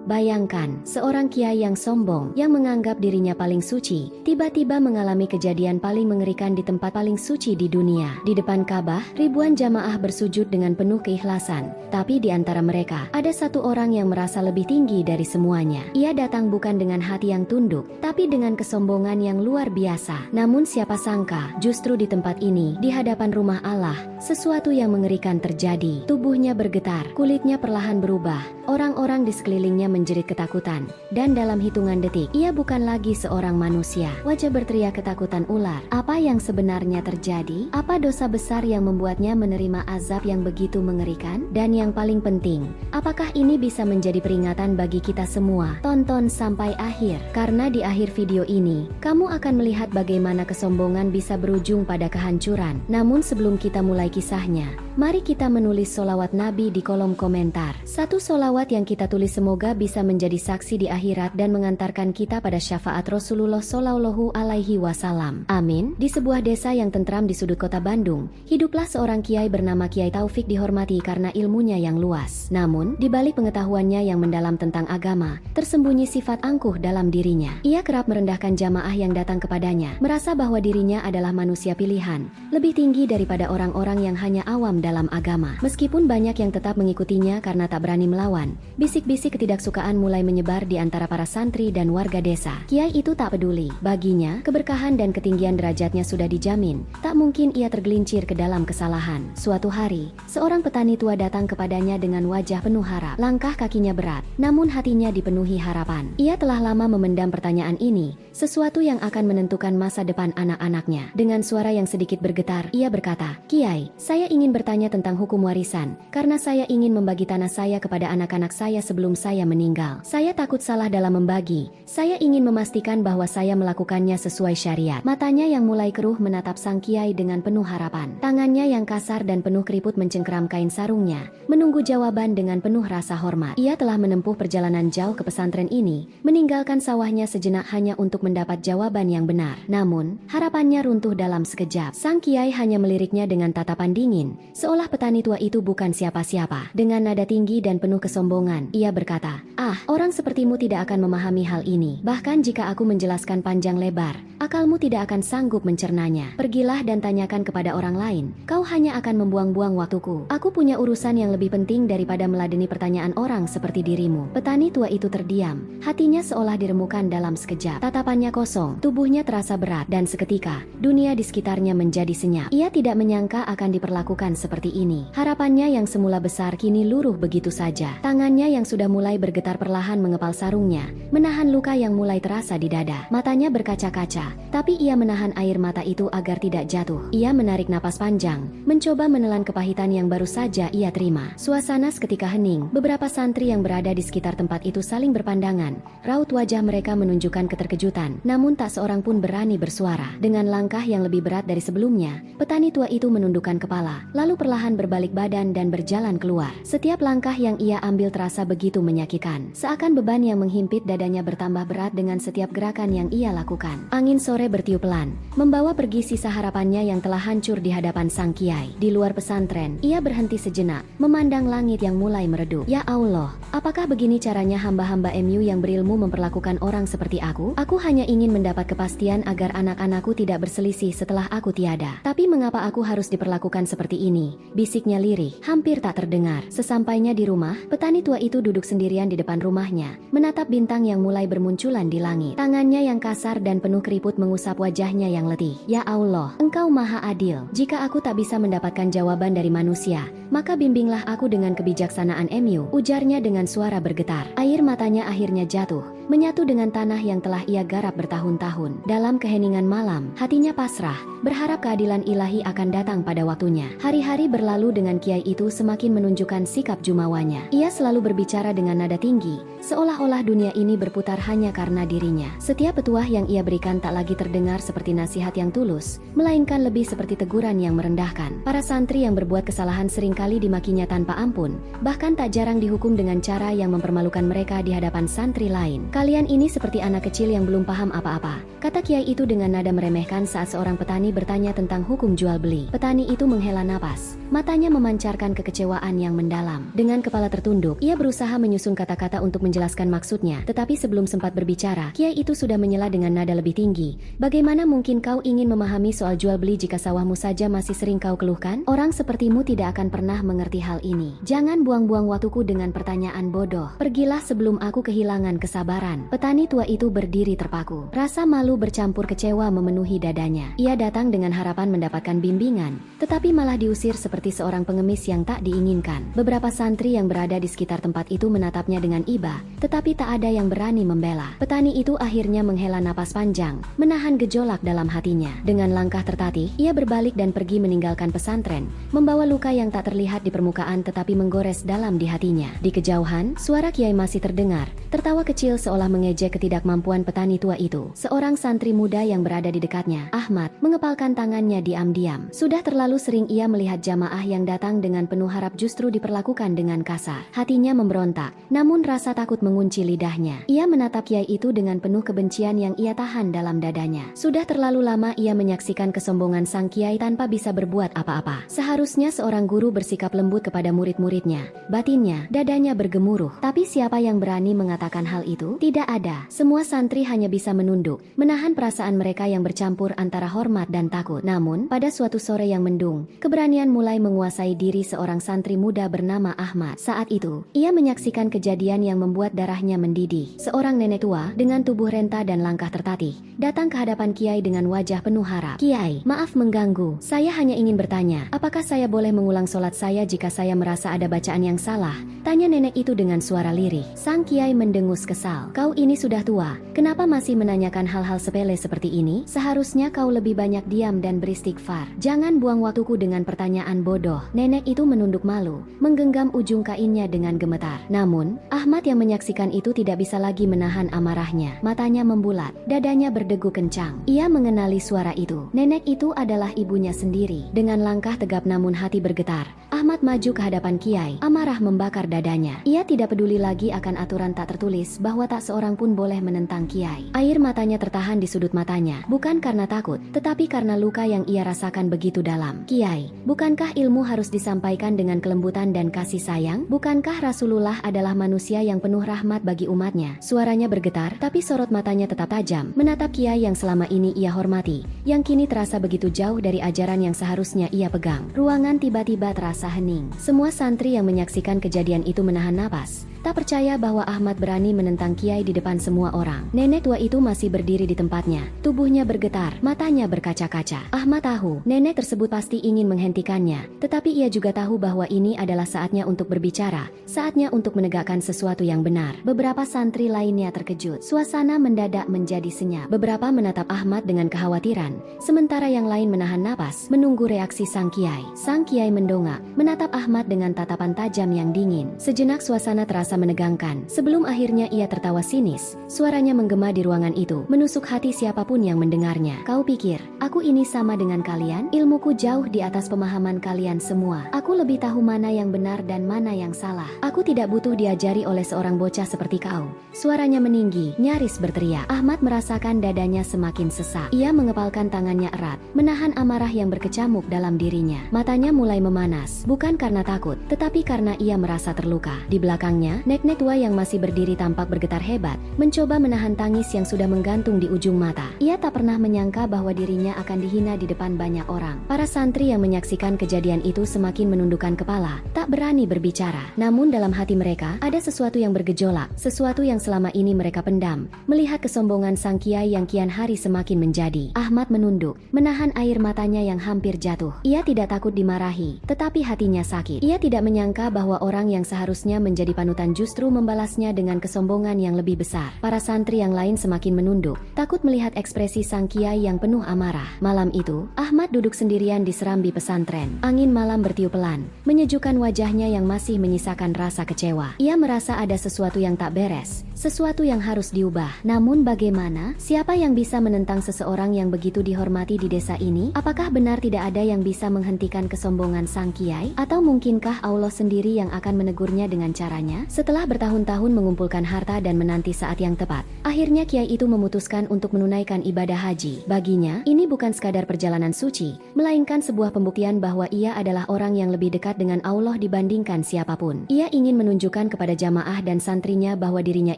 Bayangkan, seorang kiai yang sombong, yang menganggap dirinya paling suci, tiba-tiba mengalami kejadian paling mengerikan di tempat paling suci di dunia. Di depan Ka'bah, ribuan jamaah bersujud dengan penuh keikhlasan. Tapi di antara mereka, ada satu orang yang merasa lebih tinggi dari semuanya. Ia datang bukan dengan hati yang tunduk, tapi dengan kesombongan yang luar biasa. Namun siapa sangka, justru di tempat ini, di hadapan rumah Allah, sesuatu yang mengerikan terjadi. Tubuhnya bergetar, kulitnya perlahan berubah. Orang-orang di sekelilingnya menjerit ketakutan, dan dalam hitungan detik, ia bukan lagi seorang manusia. Wajah berteriak ketakutan ular. Apa yang sebenarnya terjadi? Apa dosa besar yang membuatnya menerima azab yang begitu mengerikan? Dan yang paling penting, apakah ini bisa menjadi peringatan bagi kita semua? Tonton sampai akhir, karena di akhir video ini, kamu akan melihat bagaimana kesombongan bisa berujung pada kehancuran. Namun sebelum kita mulai kisahnya, mari kita menulis sholawat Nabi di kolom komentar. Satu sholawat yang kita tulis semoga bisa menjadi saksi di akhirat dan mengantarkan kita pada syafaat Rasulullah Shallallahu Alaihi Wasallam. Amin. Di sebuah desa yang tentram di sudut kota Bandung, hiduplah seorang kiai bernama Kiai Taufik dihormati karena ilmunya yang luas. Namun, di balik pengetahuannya yang mendalam tentang agama, tersembunyi sifat angkuh dalam dirinya. Ia kerap merendahkan jamaah yang datang kepadanya, merasa bahwa dirinya adalah manusia pilihan, lebih tinggi daripada orang-orang yang hanya awam dalam agama. Meskipun banyak yang tetap mengikutinya karena tak berani melawan, bisik-bisik ketidaksukaan mulai menyebar di antara para santri dan warga desa. Kiai itu tak peduli. Baginya, keberkahan dan ketinggian derajatnya sudah dijamin. Tak mungkin ia tergelincir ke dalam kesalahan. Suatu hari, seorang petani tua datang kepadanya dengan wajah penuh harap. Langkah kakinya berat, namun hatinya dipenuhi harapan. Ia telah lama memendam pertanyaan ini, sesuatu yang akan menentukan masa depan anak-anaknya. Dengan suara yang sedikit bergetar, ia berkata, "Kiai, saya ingin bertanya tentang hukum warisan, karena saya ingin membagi tanah saya kepada anak-anak saya sebelum saya meninggal. Saya takut salah dalam membagi. Saya ingin memastikan bahwa saya melakukannya sesuai syariat." Matanya yang mulai keruh menatap sang kiai dengan penuh harapan. Tangannya yang kasar dan penuh keriput mencengkeram kain sarungnya, menunggu jawaban dengan penuh rasa hormat. Ia telah menempuh perjalanan jauh ke pesantren ini, meninggalkan sawahnya sejenak hanya untuk mendapat jawaban yang benar. Namun, harapannya runtuh dalam sekejap. Sang kiai hanya meliriknya dengan tatapan dingin, seolah petani tua itu bukan siapa-siapa. Dengan nada tinggi dan penuh kesombongan, ia berkata, "Ah, orang sepertimu tidak akan memahami hal ini. Bahkan jika aku menjelaskan panjang lebar, akalmu tidak akan sanggup mencernanya. Pergilah dan tanyakan kepada orang lain. Kau hanya akan membuang-buang waktuku. Aku punya urusan yang lebih penting daripada meladeni pertanyaan orang seperti dirimu." Petani tua itu terdiam. Hatinya seolah diremukan dalam sekejap. Tatapannya kosong, tubuhnya terasa berat, dan seketika, dunia di sekitarnya menjadi senyap. Ia tidak menyangka akan diperlakukan seperti ini. Harapannya yang semula besar kini luruh begitu saja. Tangannya yang sudah mulai bergetar perlahan mengepal sarungnya, menahan luka yang mulai terasa di dada. Matanya berkaca-kaca, tapi ia menahan air mata itu agar tidak jatuh. Ia menarik napas panjang, mencoba menelan kepahitan yang baru saja ia terima. Suasana seketika hening. Beberapa santri yang berada di sekitar tempat itu saling berpandangan. Raut wajah mereka menunjukkan keterkejutan, namun tak seorang pun berani bersuara. Dengan langkah yang lebih berat dari sebelumnya, petani tua itu menundukkan kepala, lalu perlahan berbalik badan dan berjalan keluar. Setiap langkah yang ia ambil terasa begitu menyakitkan. Seakan beban yang menghimpit dadanya bertambah berat dengan setiap gerakan yang ia lakukan. Angin sore bertiup pelan, membawa pergi sisa harapannya yang telah hancur di hadapan sang kiai. Di luar pesantren, ia berhenti sejenak, memandang langit yang mulai meredup. "Ya Allah, apakah begini caranya hamba-hamba MU yang berilmu memperlakukan orang seperti aku? Aku hanya ingin mendapat kepastian agar anak-anakku tidak berselisih setelah aku tiada. Tapi mengapa aku harus diperlakukan seperti ini?" Bisiknya lirih, hampir tak terdengar. Sesampainya di rumah, petani tua itu duduk sendirian di depan rumahnya, menatap bintang yang mulai bermunculan di langit. Tangannya yang kasar dan penuh keriput mengusap wajahnya yang letih. "Ya Allah, Engkau Maha Adil. Jika aku tak bisa mendapatkan jawaban dari manusia, maka bimbinglah aku dengan kebijaksanaan MU," ujarnya dengan suara bergetar. Air matanya akhirnya jatuh, menyatu dengan tanah yang telah ia garap bertahun-tahun. Dalam keheningan malam, hatinya pasrah, berharap keadilan ilahi akan datang pada waktunya. Hari-hari berlalu dengan kiai itu semakin menunjukkan sikap jumawanya. Ia selalu berbicara dengan nada tinggi, seolah-olah dunia ini berputar hanya karena dirinya. Setiap petuah yang ia berikan tak lagi terdengar seperti nasihat yang tulus, melainkan lebih seperti teguran yang merendahkan. Para santri yang berbuat kesalahan seringkali dimakinya tanpa ampun, bahkan tak jarang dihukum dengan cara yang mempermalukan mereka di hadapan santri lain. Kalian ini seperti anak kecil yang belum paham apa-apa, kata kiai itu dengan nada meremehkan saat seorang petani bertanya tentang hukum jual beli. Petani itu menghela napas, matanya memancarkan kekecewaan yang mendalam. Dengan kepala tertunduk, ia berusaha menyusun kata-kata untuk menjelaskan maksudnya, tetapi sebelum sempat berbicara, kiai itu sudah menyela dengan nada lebih tinggi. Bagaimana mungkin kau ingin memahami soal jual beli jika sawahmu saja masih sering kau keluhkan? Orang sepertimu tidak akan pernah mengerti hal ini. Jangan buang-buang waktuku dengan pertanyaan bodoh. Pergilah sebelum aku kehilangan kesabaran. Petani tua itu berdiri terpaku. Rasa malu bercampur kecewa memenuhi dadanya. Ia datang dengan harapan mendapatkan bimbingan, tetapi malah diusir seperti seorang pengemis yang tak diinginkan. Beberapa santri yang berada di sekitar tempat itu menatapnya dengan iba, tetapi tak ada yang berani membela. Petani itu akhirnya menghela napas panjang, menahan gejolak dalam hatinya. Dengan langkah tertatih, ia berbalik dan pergi meninggalkan pesantren, membawa luka yang tak terlihat di permukaan tetapi menggores dalam di hatinya. Di kejauhan, suara kiai masih terdengar, tertawa kecil seolah mengejek ketidakmampuan petani tua itu. Seorang santri muda yang berada di dekatnya, Ahmad, mengepalkan tangannya diam-diam. Sudah terlalu sering ia melihat jamaah yang datang dengan penuh harap justru diperlakukan dengan kasar. Hatinya memberontak, namun rasa takut mengunci lidahnya. Ia menatap kiai itu dengan penuh kebencian yang ia tahan dalam dadanya. Sudah terlalu lama ia menyaksikan kesombongan sang kiai tanpa bisa berbuat apa-apa. Seharusnya seorang guru bersikap lembut kepada murid-muridnya. Batinnya, dadanya bergemuruh. Tapi siapa yang berani mengatakan hal itu? Tidak ada. Semua santri hanya bisa menunduk, menahan perasaan mereka yang bercampur antara hormat dan takut. Namun, pada suatu sore yang mendung, keberanian mulai menguasai diri seorang santri muda bernama Ahmad. Saat itu, ia menyaksikan kejadian yang membuat darahnya mendidih. Seorang nenek tua, dengan tubuh renta dan langkah tertatih, datang ke hadapan kiai dengan wajah penuh harap. "Kiai, maaf mengganggu. Saya hanya ingin bertanya, apakah saya boleh mengulang sholat saya jika saya merasa ada bacaan yang salah?" Tanya nenek itu dengan suara lirih. Sang kiai mendengus kesal. "Kau ini sudah tua, kenapa masih menanyakan hal-hal sepele seperti ini? Seharusnya kau lebih banyak diam dan beristighfar. Jangan buang waktuku dengan pertanyaan bodoh." Nenek itu menunduk malu, menggenggam ujung kainnya dengan gemetar. Namun, Ahmad yang menyaksikan itu tidak bisa lagi menahan amarahnya. Matanya membulat, dadanya berdegu kencang. Ia mengenali suara itu. Nenek itu adalah ibunya sendiri. Dengan langkah tegap namun hati bergetar, Ahmad maju ke hadapan kiai. Amarah membakar dadanya. Ia tidak peduli lagi akan aturan tak tertulis bahwa tak seorang pun boleh menentang kiai. Air matanya tertahan di sudut matanya, bukan karena takut, tetapi karena luka yang ia rasakan begitu dalam. "Kiai, bukankah ilmu harus disampaikan dengan kelembutan dan kasih sayang? Bukankah Rasulullah adalah manusia yang penuh rahmat bagi umatnya?" Suaranya bergetar, tapi sorot matanya tetap tajam, menatap kiai yang selama ini ia hormati, yang kini terasa begitu jauh dari ajaran yang seharusnya ia pegang. Ruangan tiba-tiba terasa hening. Semua santri yang menyaksikan kejadian itu menahan napas, tak percaya bahwa Ahmad berani menentang kiai di depan semua orang. Nenek tua itu masih berdiri di tempatnya, tubuhnya bergetar, matanya berkaca-kaca. Ahmad tahu, nenek tersebut pasti ingin menghentikannya, tetapi ia juga tahu bahwa ini adalah saatnya untuk berbicara, saatnya untuk menegakkan sesuatu yang benar. Beberapa santri lainnya terkejut. Suasana mendadak menjadi senyap. Beberapa menatap Ahmad dengan kekhawatiran, sementara yang lain menahan napas, menunggu reaksi sang kiai. Sang kiai mendongak, menatap Ahmad dengan tatapan tajam yang dingin. Sejenak suasana terasa menegangkan, sebelum akhirnya ia tertawa sinis. Suaranya menggema di ruangan itu, menusuk hati siapapun yang mendengarnya. "Kau pikir, aku ini sama dengan kalian? Ilmuku jauh di atas pemahaman kalian semua. Aku lebih tahu mana yang benar dan mana yang salah. Aku tidak butuh diajari oleh seorang bocah seperti kau." Suaranya meninggi, nyaris berteriak. Ahmad merasakan dadanya semakin sesak. Ia mengepalkan tangannya erat, menahan amarah yang berkecamuk dalam dirinya. Matanya mulai memanas, bukan karena takut, tetapi karena ia merasa terluka. Di belakangnya, nenek tua yang masih berdiri tampak bergetar hebat, mencoba menahan tangis yang sudah menggantung di ujung mata. Ia tak pernah menyangka bahwa dirinya akan dihina di depan banyak orang. Para santri yang menyaksikan kejadian itu semakin menundukkan kepala, tak berani berbicara. Namun dalam hati mereka, ada sesuatu yang bergejolak, sesuatu yang selama ini mereka pendam. Melihat kesombongan sang kiai yang kian hari semakin menjadi. Ahmad menunduk, menahan air matanya yang hampir jatuh. Ia tidak takut dimarahi, tetapi hatinya sakit. Ia tidak menyangka bahwa orang yang seharusnya menjadi panutan justru membalasnya dengan kesombongan yang lebih besar. Para santri yang lain semakin menunduk, takut melihat ekspresi sang kiai yang penuh amarah. Malam itu, Ahmad duduk sendirian di serambi pesantren. Angin malam bertiup pelan, menyejukkan wajahnya yang masih menyisakan rasa kecewa. Ia merasa ada sesuatu yang tak beres, sesuatu yang harus diubah. Namun bagaimana? Siapa yang bisa menentang seseorang yang begitu dihormati di desa ini? Apakah benar tidak ada yang bisa menghentikan kesombongan sang kiai? Atau mungkinkah Allah sendiri yang akan menegurnya dengan caranya? Setelah bertahun-tahun mengumpulkan harta dan menanti saat yang tepat, akhirnya kiai itu memutuskan untuk menunaikan ibadah haji. Baginya, ini bukan sekadar perjalanan suci, melainkan sebuah pembuktian bahwa ia adalah orang yang lebih dekat dengan Allah dibandingkan siapapun. Ia ingin menunjukkan kepada jamaah dan santrinya bahwa dirinya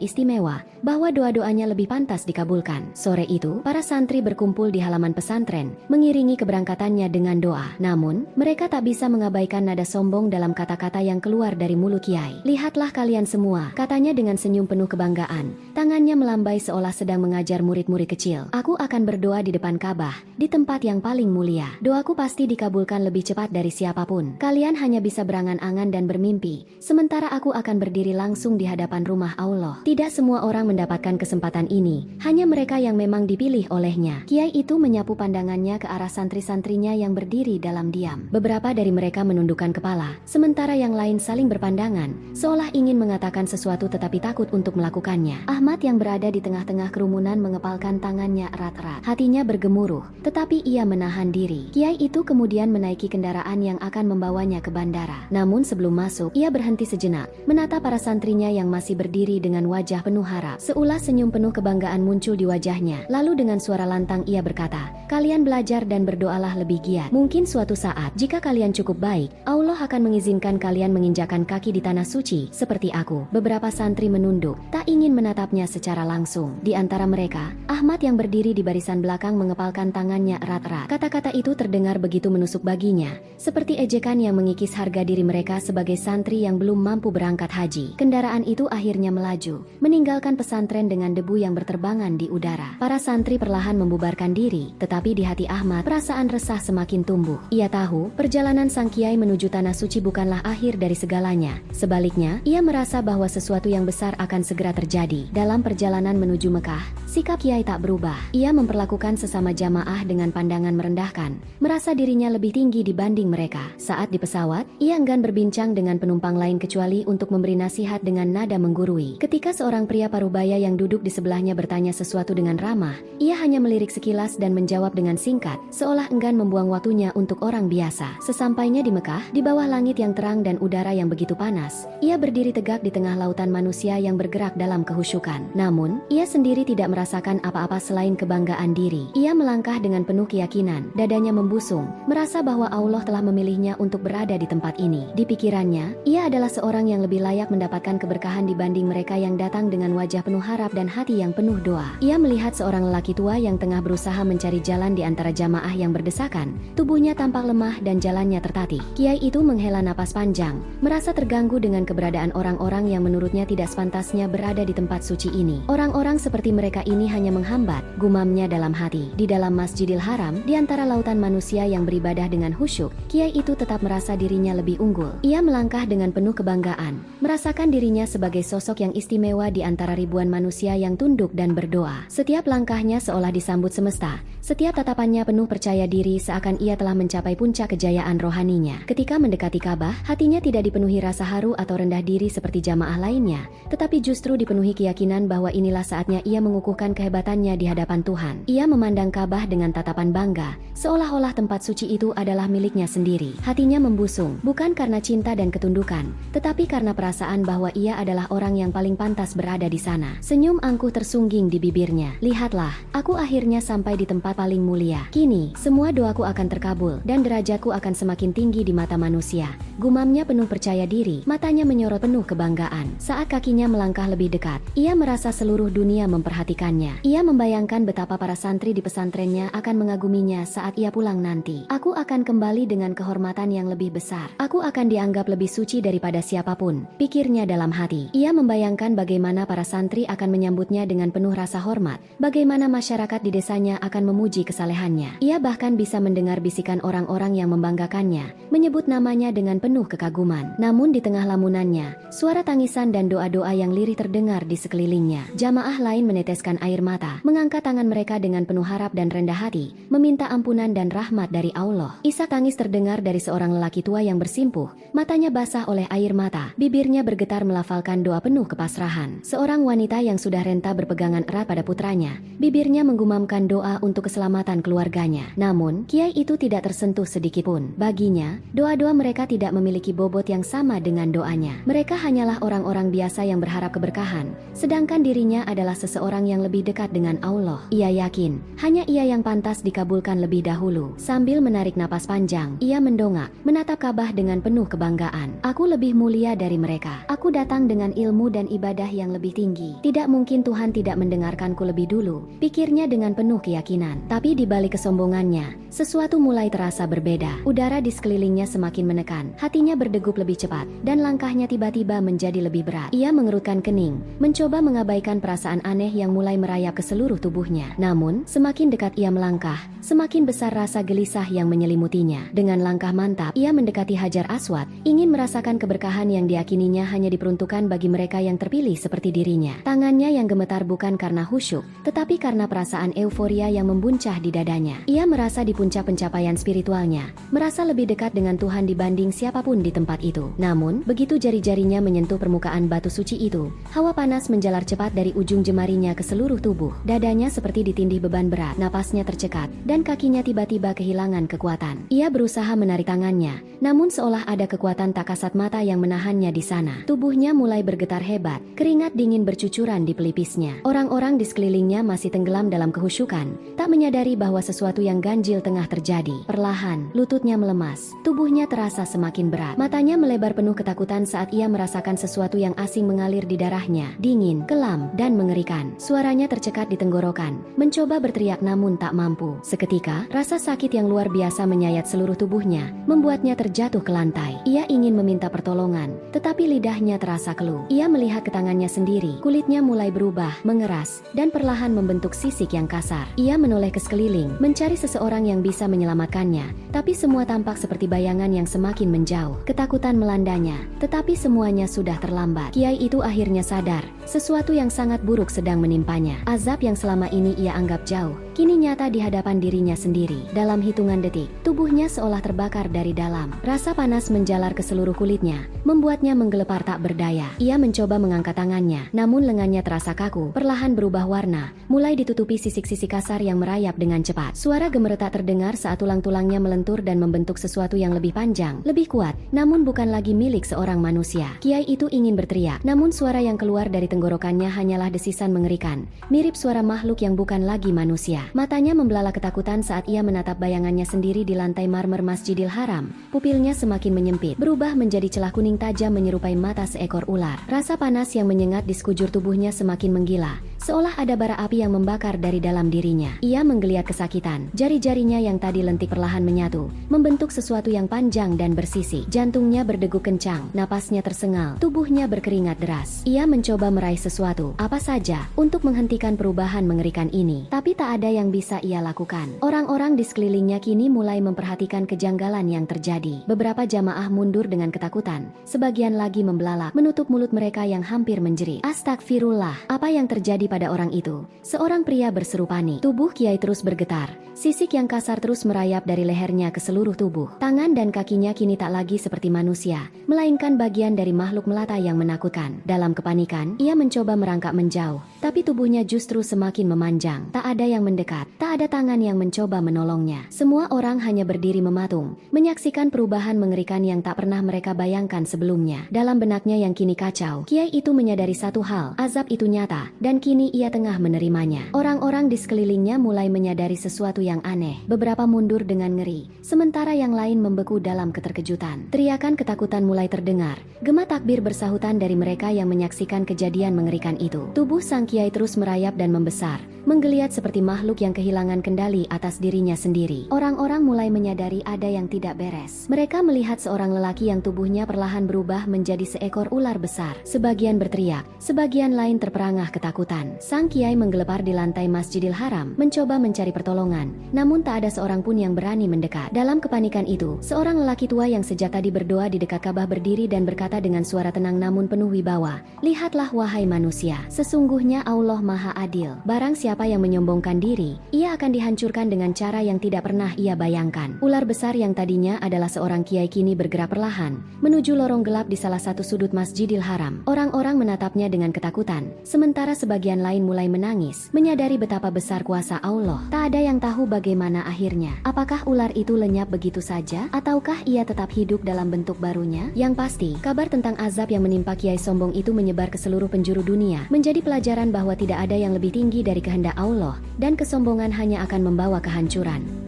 istimewa, bahwa doa-doanya lebih pantas dikabulkan. Sore itu, para santri berkumpul di halaman pesantren, mengiringi keberangkatannya dengan doa. Namun, mereka tak bisa mengabaikan nada sombong dalam kata-kata yang keluar dari mulut kiai. "Lihatlah kalian semua," katanya dengan senyum penuh kebanggaan. Tangannya melambai seolah sedang mengajar murid-murid kecil. "Aku akan berdoa di depan Ka'bah, di tempat yang paling mulia. Doaku pasti dikabulkan lebih cepat dari siapapun. Kalian hanya bisa berangan-angan dan bermimpi, sementara aku akan berdiri langsung di hadapan rumah Allah." Tidak semua orang mendapatkan kesempatan ini, hanya mereka yang memang dipilih olehnya. Kiai itu menyapu pandangannya ke arah santri-santrinya yang berdiri dalam diam. Beberapa dari mereka menundukkan kepala, sementara yang lain saling berpandangan, seolah ingin mengatakan sesuatu tetapi takut untuk melakukannya. Ahmad yang berada di tengah-tengah kerumunan mengepalkan tangannya erat-erat. Hatinya bergemuruh, tetapi ia menahan diri. Kiai itu kemudian menaiki kendaraan yang akan membawanya ke bandara. Namun sebelum masuk, ia berhenti sejenak, menatap para santrinya yang masih berdiri dengan wajah penuh harap. Seulas senyum penuh kebanggaan muncul di wajahnya. Lalu dengan suara lantang ia berkata, "Kalian belajar dan berdoalah lebih giat. Mungkin suatu saat, jika kalian cukup baik, Allah akan mengizinkan kalian menginjakan kaki di tanah suci, seperti aku." Beberapa santri menunduk, tak ingin menatapnya secara langsung. Di antara mereka, Ahmad yang berdiri di barisan belakang mengepalkan tangannya erat-erat. Kata-kata itu terdengar begitu menusuk baginya, seperti ejekan yang mengikis harga diri mereka sebagai santri yang belum mampu berangkat haji. Kendaraan itu akhirnya melaju, meninggalkan pesantren dengan debu yang berterbangan di udara. Para santri perlahan membubarkan diri, tetapi di hati Ahmad, perasaan resah semakin tumbuh. Ia tahu, perjalanan sang kiai menuju tanah suci bukanlah akhir dari segalanya. Sebaliknya, ia merasa bahwa sesuatu yang besar akan segera terjadi. Dalam perjalanan menuju Mekah, sikap kiai tak berubah. Ia memperlakukan sesama jamaah dengan pandangan merendahkan, merasa dirinya lebih tinggi dibanding mereka. Saat di pesawat, ia enggan berbincang dengan penumpang lain kecuali untuk memberi nasihat dengan nada menggurui. Ketika seorang pria parubaya yang duduk di sebelahnya bertanya sesuatu dengan ramah, ia hanya melirik sekilas dan menjawab dengan singkat, seolah enggan membuang waktunya untuk orang biasa. Sesampainya di Mekah, di bawah langit yang terang dan udara yang begitu panas, ia berdiri tegak di tengah lautan manusia yang bergerak dalam kehusyukan. Namun, ia sendiri tidak merasakan apa-apa selain kebanggaan diri. Ia melangkah dengan penuh keyakinan, dadanya membusung, merasa bahwa Allah telah memilihnya untuk berada di tempat ini. Di pikirannya, ia adalah seorang yang lebih layak mendapatkan keberkahan dibanding mereka yang datang dengan wajah penuh harap dan hati yang penuh doa. Ia melihat seorang lelaki tua yang tengah berusaha mencari jalan di antara jamaah yang berdesakan. Tubuhnya tampak lemah dan jalannya tertatih. Kiai itu menghela napas panjang, merasa terganggu dengan keberadaan orang-orang yang menurutnya tidak sepantasnya berada di tempat suci ini. Orang-orang seperti mereka ini hanya menghambat, gumamnya dalam hati. Di dalam Masjidil Haram, di antara lautan manusia yang beribadah dengan khusyuk, kiai itu tetap merasa dirinya lebih unggul. Ia melangkah dengan penuh kebanggaan, merasakan dirinya sebagai sosok yang istimewa di antara ribuan manusia yang tunduk dan berdoa. Setiap langkahnya seolah disambut semesta, setiap tatapannya penuh percaya diri seakan ia telah mencapai puncak kejayaan rohaninya. Ketika mendekati Ka'bah, hatinya tidak dipenuhi rasa haru atau rendah diri seperti jamaah lainnya, tetapi justru dipenuhi keyakinan bahwa inilah saatnya ia mengukuhkan kehebatannya di hadapan Tuhan. Ia memandang Ka'bah dengan tatapan bangga, seolah-olah tempat suci itu adalah miliknya sendiri. Hatinya membusung, bukan karena cinta dan ketundukan, tetapi karena perasaan bahwa ia adalah orang yang paling pantas berada di sana. Senyum angkuh tersungging di bibirnya. "Lihatlah, aku akhirnya sampai di tempat paling mulia. Kini, semua doaku akan terkabul, dan derajatku akan semakin tinggi di mata manusia." Gumamnya penuh percaya diri, matanya menyorot penuh kebanggaan. Saat kakinya melangkah lebih dekat, ia merasa seluruh dunia memperhatikannya. Ia membayangkan betapa para santri di pesantrennya akan mengaguminya saat ia pulang nanti. "Aku akan kembali dengan kehormatan yang lebih besar. Aku akan dianggap lebih suci daripada siapapun," pikirnya dalam hati. Ia membayangkan bagaimana para santri akan menyambutnya dengan penuh rasa hormat, bagaimana masyarakat di desanya akan memuji kesalehannya. Ia bahkan bisa mendengar bisikan orang-orang yang membanggakannya, menyebut namanya dengan penuh kekaguman. Namun di tengah lamunannya, suara tangisan dan doa-doa yang lirih terdengar di sekelilingnya. Jamaah lain meneteskan meneteskan air mata, mengangkat tangan mereka dengan penuh harap dan rendah hati, meminta ampunan dan rahmat dari Allah. Isak tangis terdengar dari seorang lelaki tua yang bersimpuh, matanya basah oleh air mata, bibirnya bergetar melafalkan doa penuh kepasrahan. Seorang wanita yang sudah renta berpegangan erat pada putranya, bibirnya menggumamkan doa untuk keselamatan keluarganya. Namun, kiai itu tidak tersentuh sedikitpun. Baginya, doa-doa mereka tidak memiliki bobot yang sama dengan doanya. Mereka hanyalah orang-orang biasa yang berharap keberkahan, sedangkan dirinya adalah seseorang yang lebih dekat dengan Allah. Ia yakin, hanya ia yang pantas dikabulkan lebih dahulu. Sambil menarik napas panjang, ia mendongak, menatap Ka'bah dengan penuh kebanggaan. Aku lebih mulia dari mereka. Aku datang dengan ilmu dan ibadah yang lebih tinggi. Tidak mungkin Tuhan tidak mendengarkanku lebih dulu, pikirnya dengan penuh keyakinan. Tapi di balik kesombongannya, sesuatu mulai terasa berbeda. Udara di sekelilingnya semakin menekan, hatinya berdegup lebih cepat, dan langkahnya tiba-tiba menjadi lebih berat. Ia mengerutkan kening, mencoba mengabaikan perasaan aneh yang mulai merayap ke seluruh tubuhnya. Namun, semakin dekat ia melangkah, semakin besar rasa gelisah yang menyelimutinya. Dengan langkah mantap, ia mendekati Hajar Aswad, ingin merasakan keberkahan yang diyakininya hanya diperuntukkan bagi mereka yang terpilih seperti dirinya. Tangannya yang gemetar bukan karena khusyuk, tetapi karena perasaan euforia yang membuncah di dadanya. Ia merasa di puncak pencapaian spiritualnya, merasa lebih dekat dengan Tuhan dibanding siapapun di tempat itu. Namun, begitu jari-jarinya menyentuh permukaan batu suci itu, hawa panas menjalar cepat dari ujung jemarinya ke seluruh tubuh. Dadanya seperti ditindih beban berat, napasnya tercekat, dan kakinya tiba-tiba kehilangan kekuatan. Ia berusaha menarik tangannya, namun seolah ada kekuatan tak kasat mata yang menahannya di sana. Tubuhnya mulai bergetar hebat, keringat dingin bercucuran di pelipisnya. Orang-orang di sekelilingnya masih tenggelam dalam kehusyukan, tak menyadari bahwa sesuatu yang ganjil tengah terjadi. Perlahan, lututnya melemas, tubuhnya terasa semakin berat. Matanya melebar penuh ketakutan saat ia merasakan sesuatu yang asing mengalir di darahnya, dingin, kelam, dan mengerikan. Suaranya tercekat di tenggorokan, mencoba berteriak namun tak mampu. Seketika, rasa sakit yang luar biasa menyayat seluruh tubuhnya, membuatnya terjatuh ke lantai. Ia ingin meminta pertolongan, tetapi lidahnya terasa keluh. Ia melihat ke tangannya sendiri, kulitnya mulai berubah, mengeras, dan perlahan membentuk sisik yang kasar. Ia menoleh ke sekeliling, mencari seseorang yang bisa menyelamatkannya, tapi semua tampak seperti bayangan yang semakin menjauh. Ketakutan melandanya, tetapi semuanya sudah terlambat. Kiai itu akhirnya sadar, sesuatu yang sangat buruk sedang menimpanya. Azab yang selama ini ia anggap jauh, kini nyata di hadapan dirinya sendiri. Dalam hitungan detik, tubuhnya seolah terbakar dari dalam. Rasa panas menjalar ke seluruh kulitnya, membuatnya menggelepar tak berdaya. Ia mencoba mengangkat tangannya, namun lengannya terasa kaku, perlahan berubah warna, mulai ditutupi sisik-sisik kasar yang merayap dengan cepat. Suara gemeretak terdengar saat tulang-tulangnya melentur dan membentuk sesuatu yang lebih panjang, lebih kuat, namun bukan lagi milik seorang manusia. Kiai itu ingin berteriak, namun suara yang keluar dari tenggorokannya hanyalah desisan mengerikan, mirip suara makhluk yang bukan lagi manusia. Matanya membelalak ketakutan saat ia menatap bayangannya sendiri di lantai marmer Masjidil Haram. Pupilnya semakin menyempit, berubah menjadi celah kuning tajam menyerupai mata seekor ular. Rasa panas yang menyengat di sekujur tubuhnya semakin menggila, seolah ada bara api yang membakar dari dalam dirinya. Ia menggeliat kesakitan, jari-jarinya yang tadi lentik perlahan menyatu, membentuk sesuatu yang panjang dan bersisik. Jantungnya berdegup kencang, napasnya tersengal, tubuhnya berkeringat deras. Ia mencoba meraih sesuatu, apa saja, untuk menghentikan perubahan mengerikan ini, tapi tak ada yang bisa ia lakukan. Orang-orang di sekelilingnya kini mulai memperhatikan kejanggalan yang terjadi. Beberapa jamaah mundur dengan ketakutan, sebagian lagi membelalak, menutup mulut mereka yang hampir menjerit. Astagfirullah, apa yang terjadi pada orang itu? Seorang pria berseru panik. Tubuh Kiai terus bergetar, sisik yang kasar terus merayap dari lehernya ke seluruh tubuh. Tangan dan kakinya kini tak lagi seperti manusia, melainkan bagian dari makhluk melata yang menakutkan. Dalam kepanikan, ia mencoba merangkak menjauh, tapi tubuhnya justru semakin memanjang. Tak ada yang mendekat, tak ada tangan yang mencoba menolongnya. Semua orang hanya berdiri mematung, menyaksikan perubahan mengerikan yang tak pernah mereka bayangkan sebelumnya. Dalam benaknya yang kini kacau, Kiai itu menyadari satu hal, azab itu nyata, dan kini ia tengah menerimanya. Orang-orang di sekelilingnya mulai menyadari sesuatu yang aneh. Beberapa mundur dengan ngeri, sementara yang lain membeku dalam keterkejutan. Teriakan ketakutan mulai terdengar, gema takbir bersahutan dari mereka yang menyaksikan kejadian mengerikan itu. Tubuh sang Kiai terus merayap dan membesar, menggeliat seperti makhluk yang kehilangan kendali atas dirinya sendiri. Orang-orang mulai menyadari ada yang tidak beres. Mereka melihat seorang lelaki yang tubuhnya perlahan berubah menjadi seekor ular besar. Sebagian berteriak, sebagian lain terperangah ketakutan. ketakutan. Sang kiai menggelepar di lantai Masjidil Haram, mencoba mencari pertolongan, namun tak ada seorang pun yang berani mendekat. Dalam kepanikan itu, seorang lelaki tua yang sejak tadi berdoa di dekat Ka'bah berdiri dan berkata dengan suara tenang namun penuh wibawa, "Lihatlah wahai manusia, sesungguhnya Allah Maha Adil. Barang siapa yang menyombongkan diri, ia akan dihancurkan dengan cara yang tidak pernah ia bayangkan." Ular besar yang tadinya adalah seorang kiai kini bergerak perlahan menuju lorong gelap di salah satu sudut Masjidil Haram. Orang-orang menatapnya dengan ketakutan, sementara sebagian lain mulai menangis, menyadari betapa besar kuasa Allah. Tak ada yang tahu bagaimana akhirnya. Apakah ular itu lenyap begitu saja, ataukah ia tetap hidup dalam bentuk barunya? Yang pasti, kabar tentang azab yang menimpa kiai sombong itu menyebar ke seluruh penjuru dunia, menjadi pelajaran bahwa tidak ada yang lebih tinggi dari kehendak Allah, dan kesombongan hanya akan membawa kehancuran.